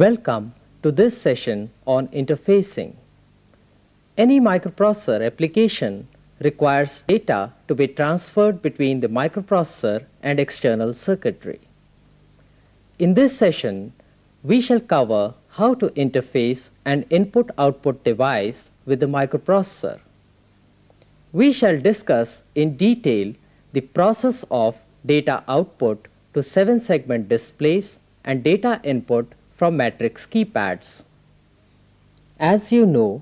Welcome to this session on interfacing. Any microprocessor application requires data to be transferred between the microprocessor and external circuitry. In this session, we shall cover how to interface an input-output device with the microprocessor. We shall discuss in detail the process of data output to 7-segment displays and data input from matrix keypads. As you know,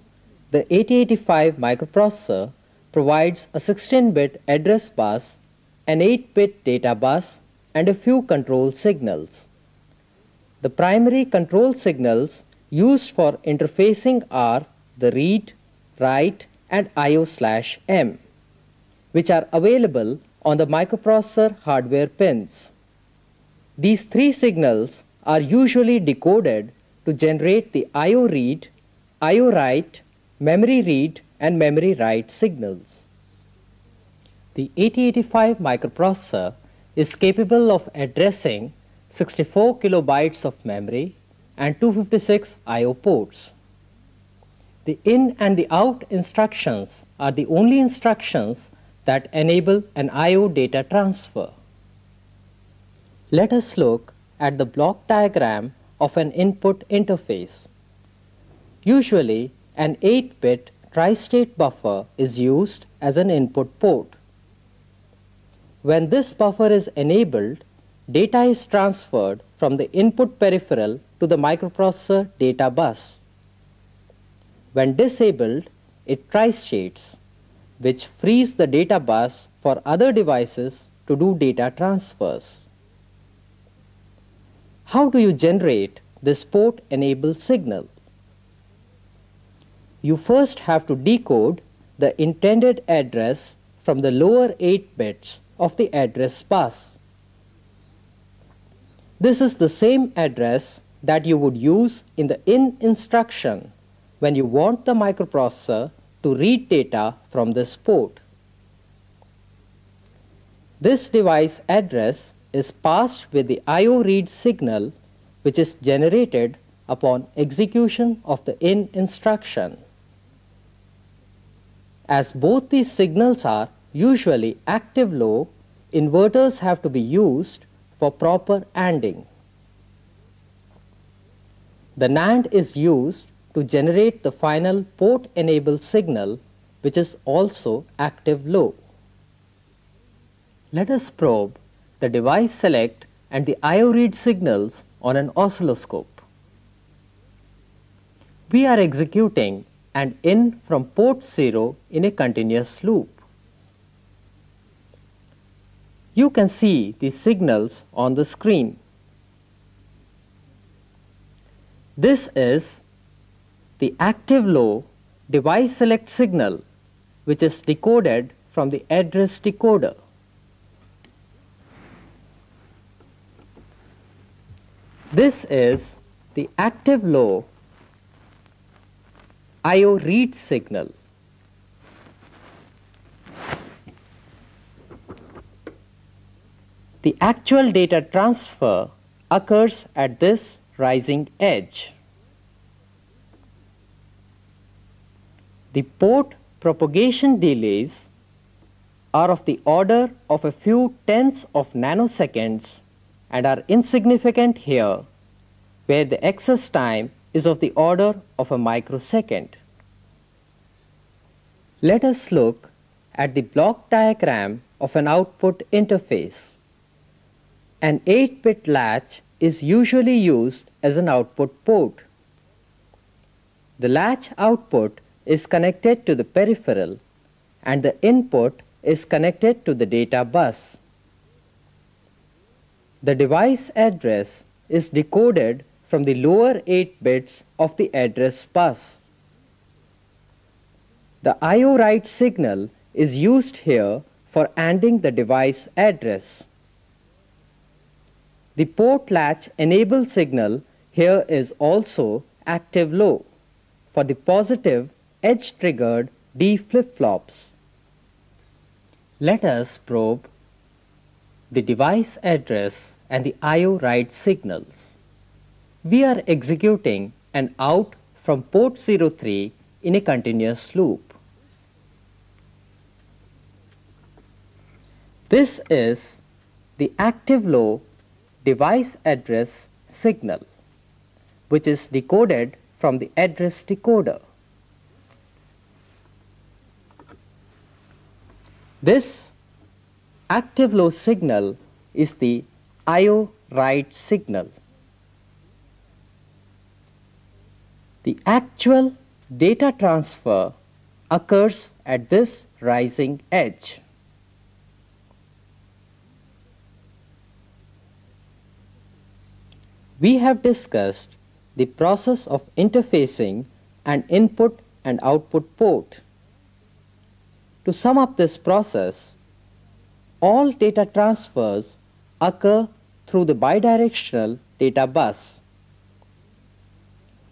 the 8085 microprocessor provides a 16-bit address bus, an 8-bit data bus, and a few control signals. The primary control signals used for interfacing are the read, write, and IO/M, which are available on the microprocessor hardware pins. These three signals are usually decoded to generate the IO read, IO write, memory read, and memory write signals. The 8085 microprocessor is capable of addressing 64 kilobytes of memory and 256 IO ports. The in and the out instructions are the only instructions that enable an IO data transfer. Let us look at the block diagram of an input interface. Usually, an 8-bit tri-state buffer is used as an input port. When this buffer is enabled, data is transferred from the input peripheral to the microprocessor data bus. When disabled, it tri-states, which frees the data bus for other devices to do data transfers. How do you generate this port-enabled signal? You first have to decode the intended address from the lower 8 bits of the address bus. This is the same address that you would use in the in instruction when you want the microprocessor to read data from this port. This device address is passed with the IO read signal, which is generated upon execution of the in instruction. As both these signals are usually active low, inverters have to be used for proper ANDing. The NAND is used to generate the final port-enabled signal, which is also active low. Let us probe the device select and the IO read signals on an oscilloscope. We are executing an in from port 0 in a continuous loop. You can see the signals on the screen. This is the active low device select signal, which is decoded from the address decoder. This is the active low IO read signal. The actual data transfer occurs at this rising edge. The port propagation delays are of the order of a few tenths of nanoseconds and are insignificant here, where the excess time is of the order of a microsecond. Let us look at the block diagram of an output interface. An 8-bit latch is usually used as an output port. The latch output is connected to the peripheral and the input is connected to the data bus. The device address is decoded from the lower 8 bits of the address bus. The IO write signal is used here for ANDing the device address. The port latch enable signal here is also active low for the positive edge triggered D flip-flops. Let us probe the device address and the IO write signals. We are executing an out from port 03 in a continuous loop. This is the active low device address signal, which is decoded from the address decoder. This active low signal is the I/O write signal. The actual data transfer occurs at this rising edge. We have discussed the process of interfacing an input and output port. To sum up this process, all data transfers occur through the bidirectional data bus.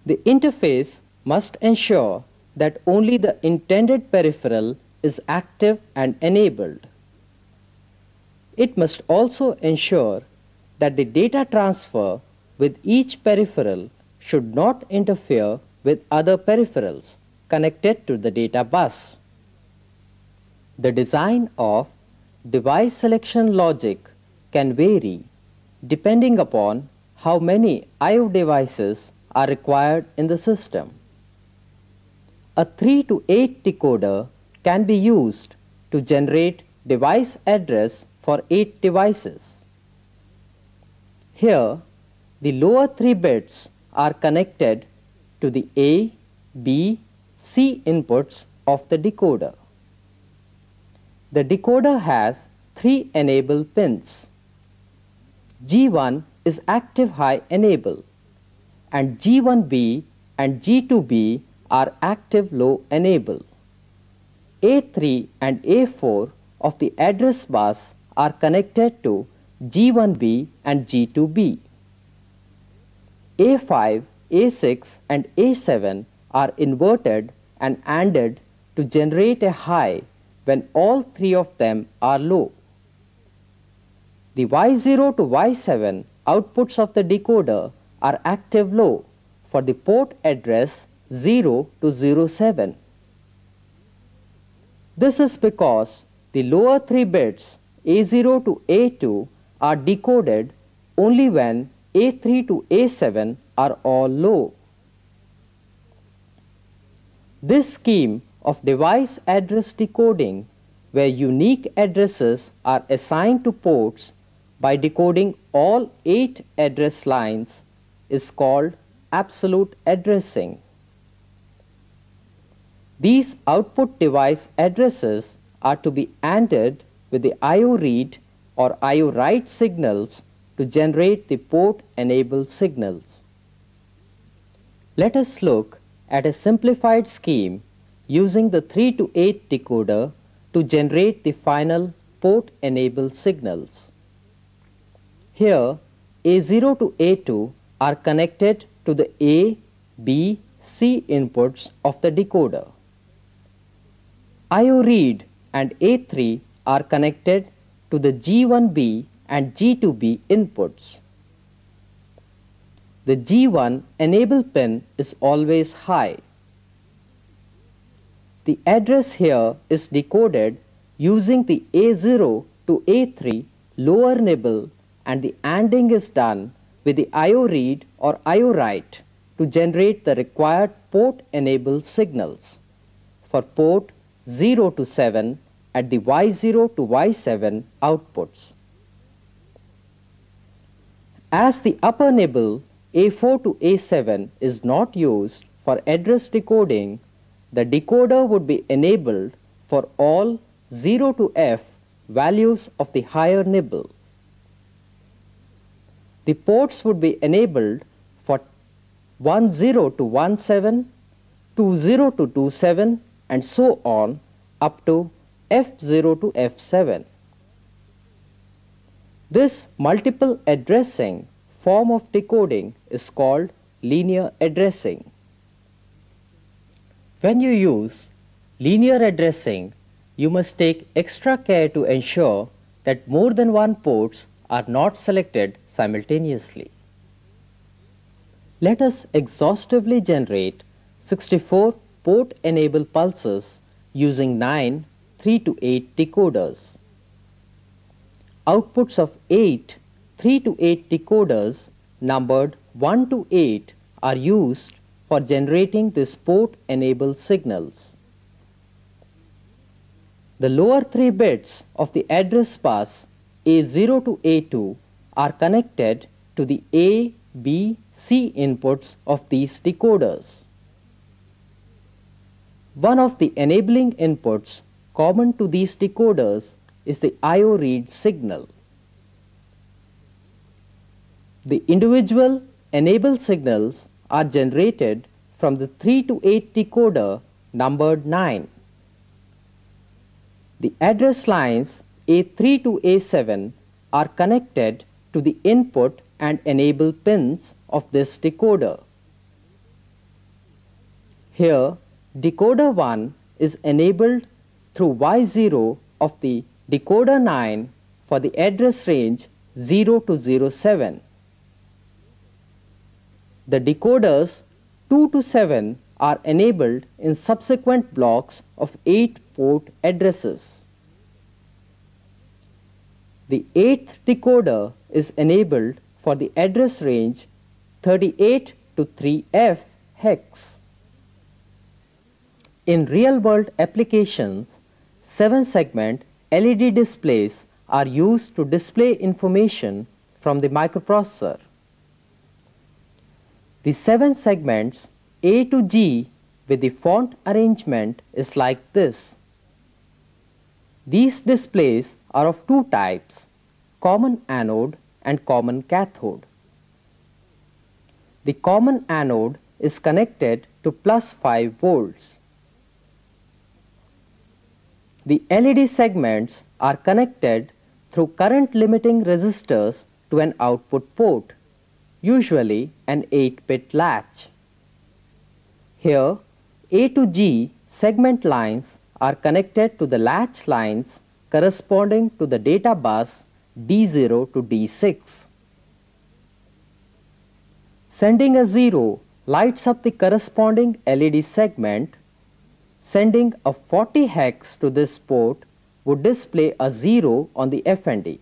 The interface must ensure that only the intended peripheral is active and enabled. It must also ensure that the data transfer with each peripheral should not interfere with other peripherals connected to the data bus. The design of device selection logic can vary depending upon how many I/O devices are required in the system. A 3 to 8 decoder can be used to generate device address for 8 devices. Here, the lower 3 bits are connected to the A, B, C inputs of the decoder. The decoder has 3 enable pins. G1 is active high enable, and G1B and G2B are active low enable. A3 and A4 of the address bus are connected to G1B and G2B. A5, A6 and A7 are inverted and ANDed to generate a high when all 3 of them are low. The Y0 to Y7 outputs of the decoder are active low for the port address 0 to 07. This is because the lower 3 bits A0 to A2 are decoded only when A3 to A7 are all low. This scheme of device address decoding, where unique addresses are assigned to ports by decoding all 8 address lines, is called absolute addressing. These output device addresses are to be ANDed with the I/O read or I/O write signals to generate the port enabled signals. Let us look at a simplified scheme using the 3 to 8 decoder to generate the final port enabled signals. Here, A0 to A2 are connected to the A, B, C inputs of the decoder. I/O read and A3 are connected to the G1B and G2B inputs. The G1 enable pin is always high. The address here is decoded using the A0 to A3 lower nibble, and the ANDing is done with the I/O read or I/O write to generate the required port enabled signals for port 0 to 7 at the Y0 to Y7 outputs. As the upper nibble A4 to A7 is not used for address decoding, the decoder would be enabled for all 0 to F values of the higher nibble. The ports would be enabled for 10 to 17, 20 to 27 and so on up to F0 to F7. This multiple addressing form of decoding is called linear addressing. When you use linear addressing, you must take extra care to ensure that more than one ports are not selected simultaneously. Let us exhaustively generate 64 port-enabled pulses using 9 3 to 8 decoders. Outputs of 8 3 to 8 decoders numbered 1 to 8 are used for generating these port-enabled signals. The lower 3 bits of the address bus A0 to A2 are connected to the A, B, C inputs of these decoders. One of the enabling inputs common to these decoders is the I/O read signal. The individual enabled signals are generated from the 3 to 8 decoder numbered 9. The address lines A3 to A7 are connected to the input and enable pins of this decoder. Here, decoder 1 is enabled through Y0 of the decoder 9 for the address range 0 to 07. The decoders 2 to 7 are enabled in subsequent blocks of 8 port addresses. The 8th decoder is enabled for the address range 38 to 3F hex. In real-world applications, 7-segment LED displays are used to display information from the microprocessor. The 7 segments A to G with the font arrangement is like this. These displays are of two types, common anode and common cathode. The common anode is connected to plus 5 volts. The LED segments are connected through current limiting resistors to an output port, usually an 8-bit latch. Here, A to G segment lines are connected to the latch lines corresponding to the data bus D0 to D6. Sending a 0 lights up the corresponding LED segment. Sending a 40 hex to this port would display a 0 on the FND.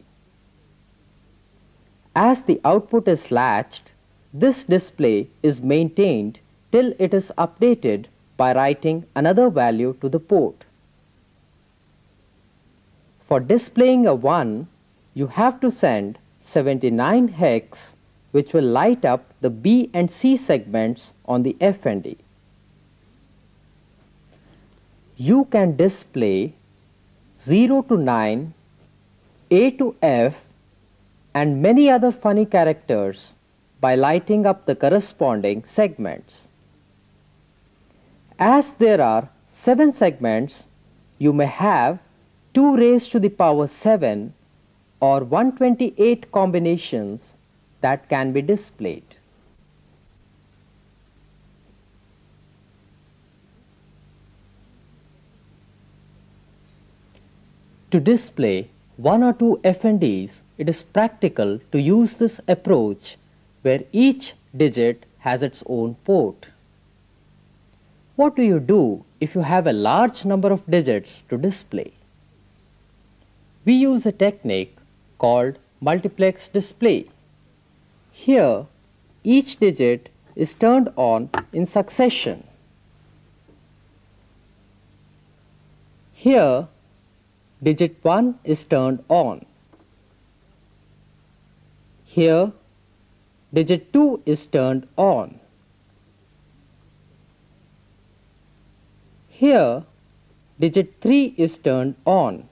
As the output is latched, this display is maintained till it is updated by writing another value to the port. For displaying a 1, you have to send 79 hex, which will light up the B and C segments on the FND. You can display 0 to 9, A to F, and many other funny characters by lighting up the corresponding segments. As there are 7 segments, you may have 2 raised to the power 7 or 128 combinations that can be displayed. To display 1 or 2 FNDs, it is practical to use this approach where each digit has its own port. What do you do if you have a large number of digits to display? We use a technique called multiplex display. Here, each digit is turned on in succession. Here, digit 1 is turned on. Here, digit 2 is turned on. Here, digit 3 is turned on,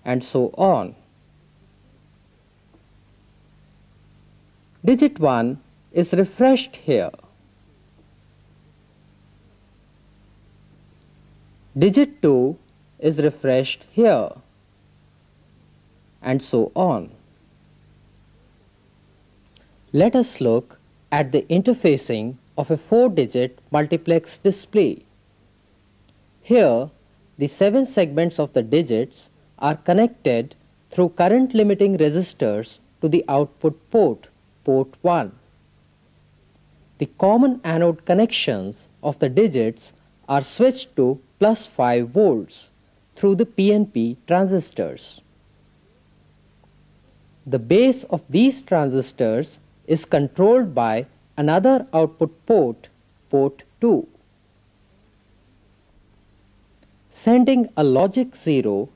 and so on. Digit 1 is refreshed here. Digit 2 is refreshed here, and so on. Let us look at the interfacing of a 4-digit multiplex display. Here, the 7 segments of the digits are connected through current limiting resistors to the output port, port 1. the common anode connections of the digits are switched to plus 5 volts through the PNP transistors. The base of these transistors is controlled by another output port, port 2. Sending a logic 0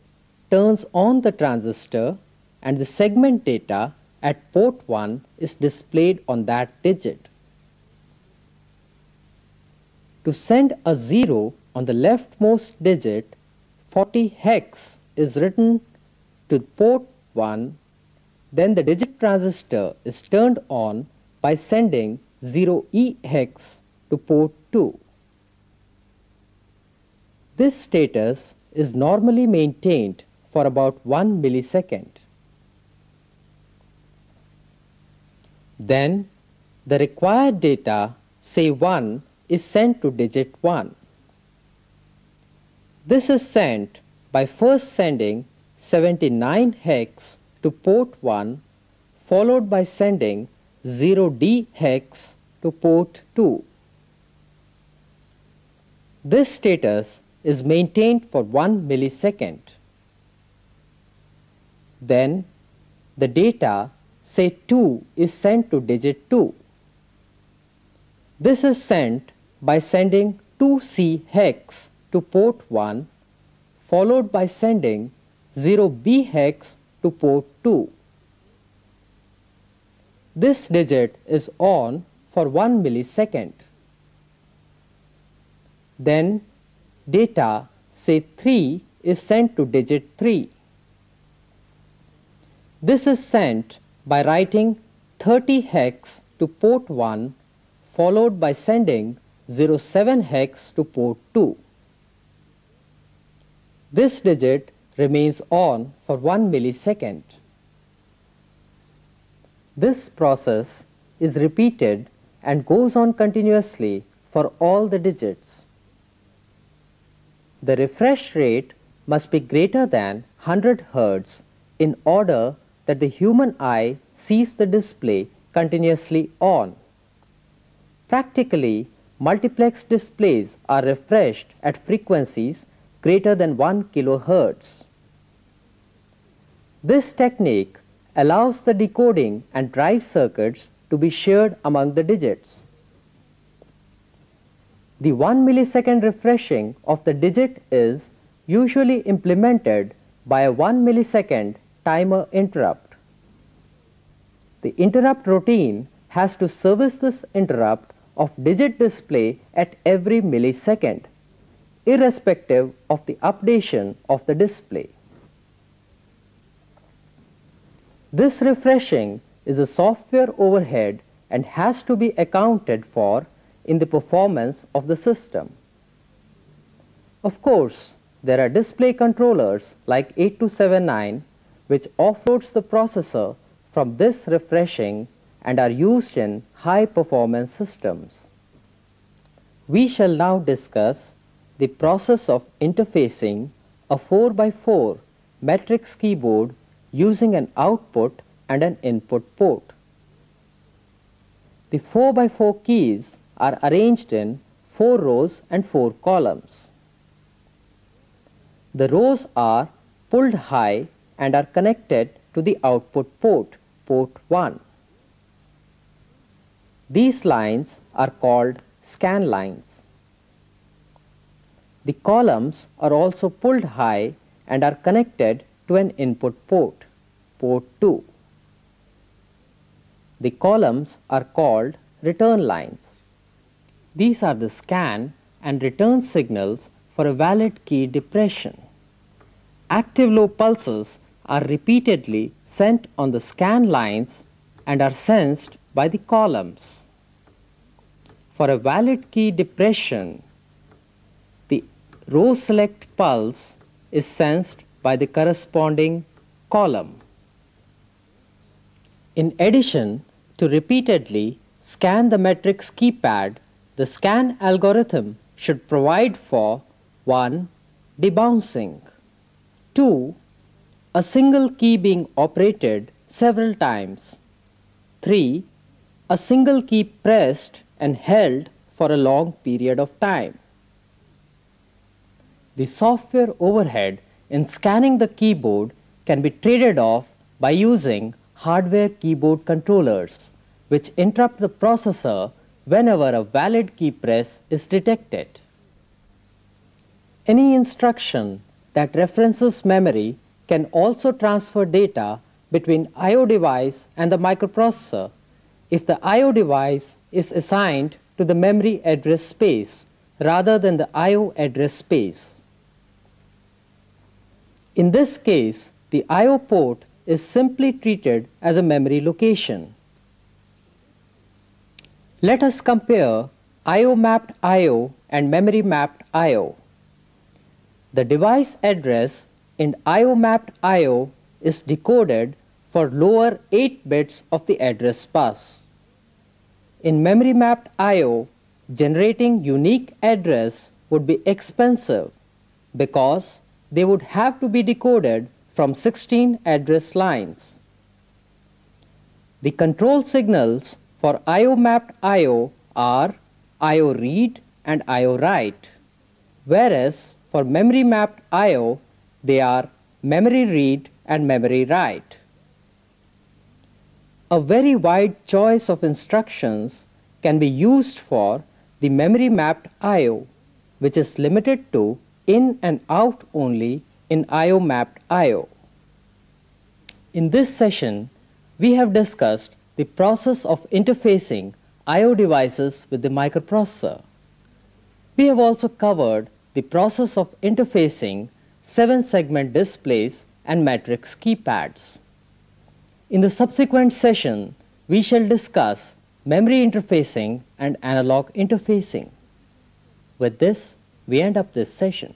turns on the transistor and the segment data at port 1 is displayed on that digit. To send a 0 on the leftmost digit, 40 hex is written to port 1, then the digit transistor is turned on by sending 0E hex to port 2. This status is normally maintained for about 1 millisecond. Then the required data, say 1, is sent to digit 1. This is sent by first sending 79 hex to port 1, followed by sending 0D hex to port 2. This status is maintained for 1 millisecond. Then the data, say 2, is sent to digit 2. This is sent by sending 2C hex to port 1, followed by sending 0B hex to port 2. This digit is on for 1 millisecond. Then data, say 3, is sent to digit 3. This is sent by writing 30 hex to port 1, followed by sending 07 hex to port 2. This digit remains on for 1 millisecond. This process is repeated and goes on continuously for all the digits. The refresh rate must be greater than 100 Hz in order that the human eye sees the display continuously on. Practically, multiplex displays are refreshed at frequencies greater than 1 kHz. This technique allows the decoding and drive circuits to be shared among the digits. The 1 millisecond refreshing of the digit is usually implemented by a 1 millisecond timer interrupt. The interrupt routine has to service this interrupt of digit display at every millisecond, irrespective of the updation of the display. This refreshing is a software overhead and has to be accounted for in the performance of the system. Of course, there are display controllers like 8279 which offloads the processor from this refreshing and are used in high-performance systems. We shall now discuss the process of interfacing a 4x4 matrix keyboard using an output and an input port. The 4x4 keys are arranged in 4 rows and 4 columns. The rows are pulled high and are connected to the output port, port 1. These lines are called scan lines. The columns are also pulled high and are connected to an input port, port 2. The columns are called return lines. These are the scan and return signals for a valid key depression. Active low pulses are repeatedly sent on the scan lines and are sensed by the columns. For a valid key depression, the row select pulse is sensed by the corresponding column. In addition to repeatedly scan the matrix keypad, the scan algorithm should provide for 1. Debouncing, 2. A single key being operated several times, 3. A single key pressed and held for a long period of time. The software overhead in scanning the keyboard can be traded off by using hardware keyboard controllers, which interrupt the processor whenever a valid key press is detected. Any instruction that references memory can also transfer data between I/O device and the microprocessor if the I/O device is assigned to the memory address space rather than the I/O address space. In this case, the I/O port is simply treated as a memory location. Let us compare I/O mapped I/O and memory mapped I/O. The device address in I/O mapped I/O is decoded for lower 8 bits of the address bus. In memory mapped I/O, generating unique address would be expensive because they would have to be decoded from 16 address lines. The control signals for I/O mapped I/O are I/O read and I/O write, whereas for memory mapped I/O, they are memory read and memory write. A very wide choice of instructions can be used for the memory mapped I/O, which is limited to in and out only in I/O mapped I/O. In this session, we have discussed the process of interfacing I/O devices with the microprocessor. We have also covered the process of interfacing 7-segment displays and matrix keypads. In the subsequent session, we shall discuss memory interfacing and analog interfacing. With this, we end up this session.